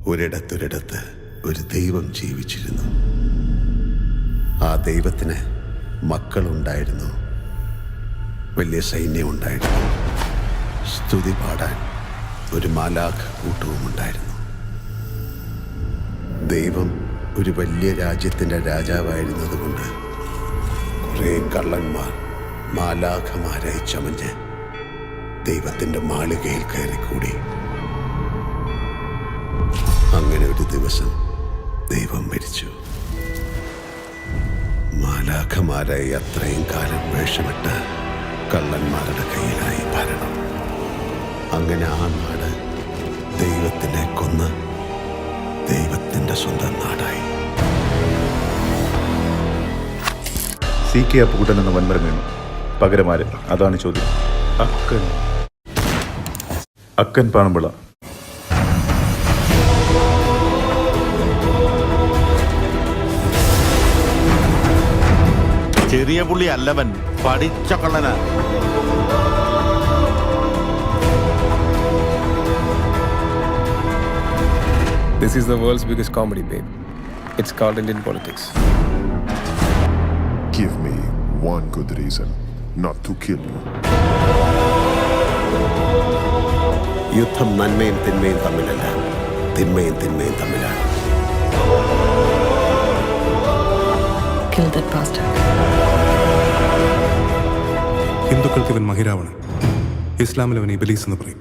ഒരിടത്തൊരിടത്ത് ഒരു ദൈവം ജീവിച്ചിരുന്നു. ആ ദൈവത്തിന് മക്കളുണ്ടായിരുന്നു, വലിയ സൈന്യമുണ്ടായിരുന്നു, സ്തുതി പാടാൻ ഒരു മാലാഖ കൂട്ടവും ഉണ്ടായിരുന്നു. ദൈവം ഒരു വലിയ രാജ്യത്തിൻ്റെ രാജാവായിരുന്നതുകൊണ്ട് കുറേ കള്ളന്മാർ മാലാഖമാരായി ചമഞ്ഞ് ദൈവത്തിൻ്റെ മാളികയിൽ കയറിക്കൂടി. അങ്ങനെ ഒരു ദിവസം ദൈവം മരിച്ചു. മാലാഖമാരായി അത്രയും കാലം വേഷമിട്ട് കള്ളന്മാരുടെ കയ്യിലായി ഭരണം. അങ്ങനെ ആ നാട് ദൈവത്തിനെ കൊന്ന് ദൈവത്തിൻ്റെ സ്വന്തം നാടായി. CK അപ്പുകുട്ടൻ എന്ന വൻമരം വീണു. പകരമാര്? അതാണ് ചോദ്യം. അക്കൻ പാണമ്പിള. ചെറിയ പുള്ളി അല്ലവൻ, പഠിച്ച കള്ളനാ. This is the world's biggest comedy, babe. It's called Indian politics. Give me one good reason not to kill you. യുദ്ധം നന്മയും തിന്മയും തമ്മിലല്ല, തിന്മയും തിന്മയും തമ്മിലാണ്. Kill that bastard. ഹിന്ദുക്കൾക്ക് ഇവൻ മഹിരാവണൻ, ഇസ്ലാമിൽ അവൻ ഇബലീസ് എന്ന് പറയും,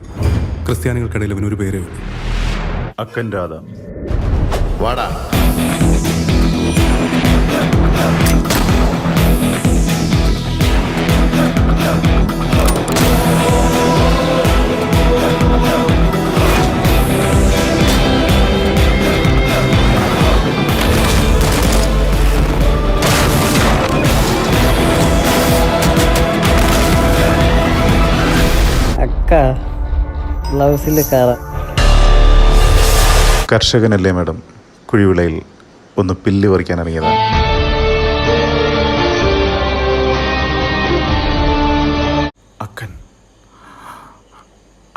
ക്രിസ്ത്യാനികൾക്കിടയിൽ അവൻ ഒരു പേരേ ഉള്ളൂ. അക്കൻ രാധ. വാടാ. അക്ക ബ്ലൗസിൽ കറ. കർഷകനല്ലേ മാഡം, കുഴിവിളയിൽ ഒന്ന് പില്ല് പറിക്കാൻ ഇറങ്ങിയതാണ്.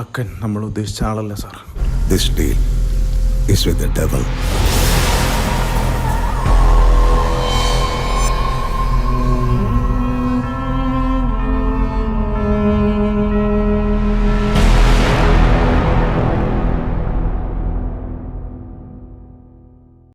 അക്കൻ നമ്മൾ ഉദ്ദേശിച്ച ആളല്ല sir. This deal is with the devil.